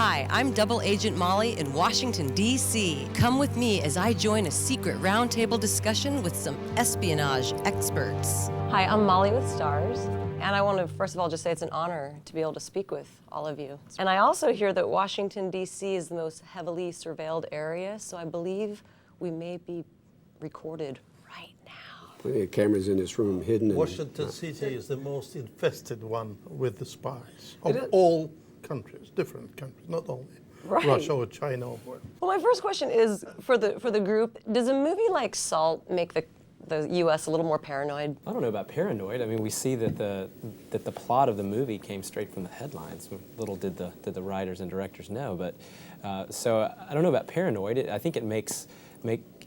Hi, I'm Double Agent Mahle in Washington, D.C. Come with me as I join a secret roundtable discussion with some espionage experts. Hi, I'm Mahle with Stars, and I want to first of all just say it's an honor to be able to speak with all of you. And I also hear that Washington, D.C. is the most heavily surveilled area, so I believe we may be recorded right now. Plenty of cameras in this room hidden. Washington City is the most infested one with the spies of all countries, different countries, not only Russia or China or whatever. Well, my first question is for the group: does a movie like Salt make the U.S. a little more paranoid? I don't know about paranoid. I mean, we see that the plot of the movie came straight from the headlines. Little did the writers and directors know. But so I don't know about paranoid. I think it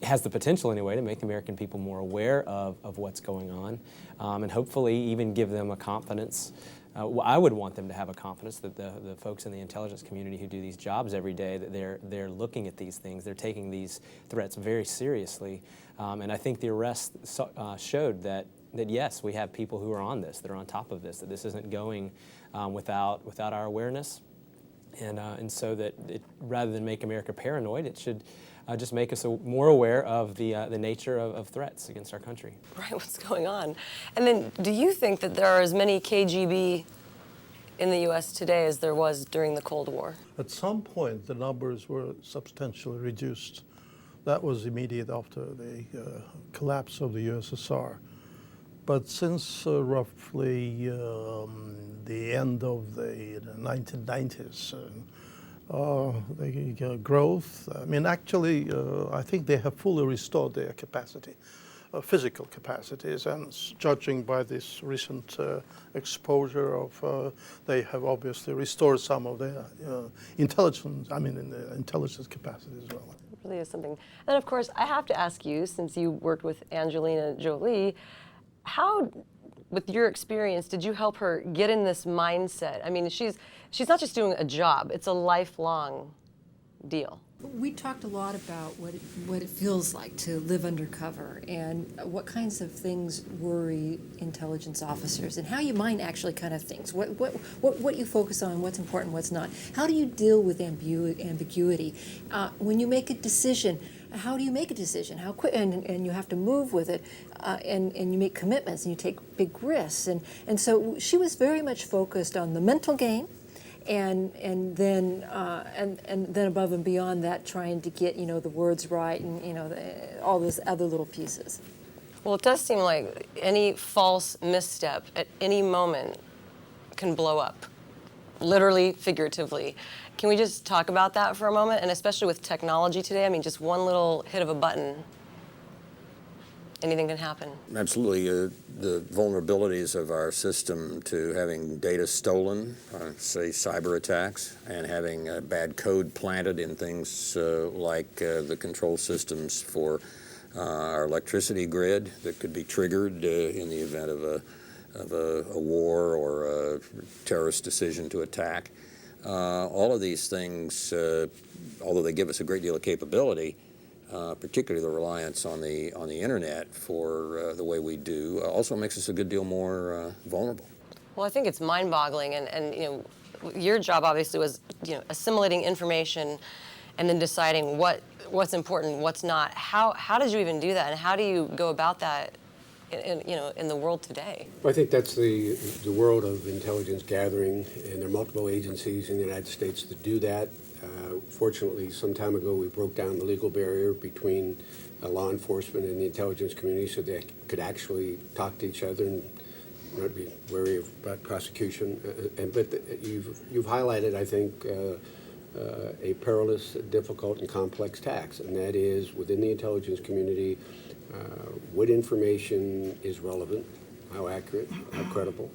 has the potential anyway to make American people more aware of what's going on, and hopefully even give them a confidence. I would want them to have a confidence that the folks in the intelligence community who do these jobs every day, that they're looking at these things, they're taking these threats very seriously. And I think the arrest showed that yes, we have people who are on this, that are on top of this, that this isn't going without our awareness. And so that rather than make America paranoid, it should just make us more aware of the nature of threats against our country. Right, what's going on? And then, do you think that there are as many KGB in the U.S. today as there was during the Cold War? At some point, the numbers were substantially reduced. That was immediate after the collapse of the USSR. But since roughly the end of the 1990s, the growth, I mean, actually, I think they have fully restored their capacity, physical capacities, and judging by this recent exposure of, they have obviously restored some of their intelligence, intelligence capacity as well. It really is something. And of course, I have to ask you, since you worked with Angelina Jolie, how, with your experience, did you help her get in this mindset? I mean, she's not just doing a job, it's a lifelong deal. We talked a lot about what it feels like to live undercover and what kinds of things worry intelligence officers and how your mind actually kind of thinks, what you focus on, what's important, what's not. How do you deal with ambiguity? When you make a decision, how do you make a decision? How quick? And you have to move with it, and you make commitments and you take big risks. And so she was very much focused on the mental game, and then above and beyond that, trying to get the words right and all those other little pieces. Well, it does seem like any false misstep at any moment can blow up, literally, figuratively. Can we just talk about that for a moment? And especially with technology today, I mean, just one little hit of a button, anything can happen. Absolutely. The vulnerabilities of our system to having data stolen, say cyber attacks, and having bad code planted in things like the control systems for our electricity grid that could be triggered in the event of a war or a terrorist decision to attack. All of these things, although they give us a great deal of capability, particularly the reliance on the internet for the way we do, also makes us a good deal more vulnerable. Well, I think it's mind-boggling, and your job obviously was assimilating information and then deciding what's important, what's not. How did you even do that, and how do you go about that in the world today? Well, I think that's the world of intelligence gathering, and there are multiple agencies in the United States that do that. Fortunately, some time ago, we broke down the legal barrier between law enforcement and the intelligence community so they could actually talk to each other and not be wary about prosecution. But you've highlighted, I think, a perilous, difficult, and complex task, and that is within the intelligence community, what information is relevant, how accurate, how credible,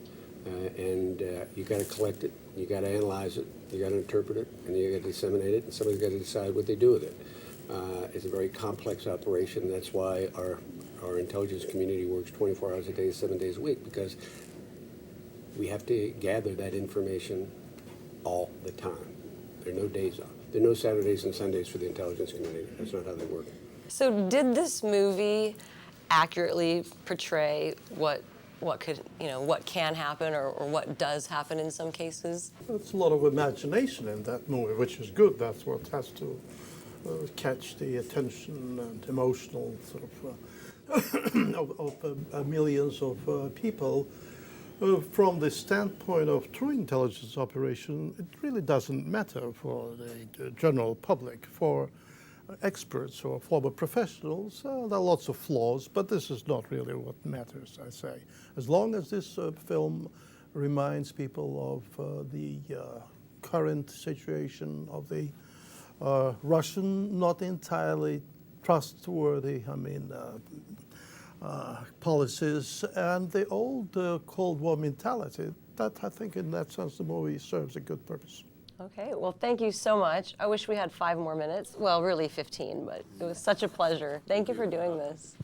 and you got to collect it, you got to analyze it, you got to interpret it, and you got to disseminate it, and somebody's got to decide what they do with it. It's a very complex operation. That's why our intelligence community works 24 hours a day, 7 days a week, because we have to gather that information all the time. There are no days off. There are no Saturdays and Sundays for the intelligence community. That's not how they work. So did this movie accurately portray what what could, what can happen or what does happen in some cases? There's a lot of imagination in that movie, which is good. That's what has to catch the attention and emotional sort of millions of people. From the standpoint of true intelligence operation, it really doesn't matter for the general public. For experts or former professionals, there are lots of flaws, but this is not really what matters, I say. As long as this film reminds people of the current situation of the Russian, not entirely trustworthy, policies and the old Cold War mentality, that I think in that sense the movie serves a good purpose. Okay, well, thank you so much. I wish we had 5 more minutes. Well, really 15, but it was such a pleasure. Thank you for doing this.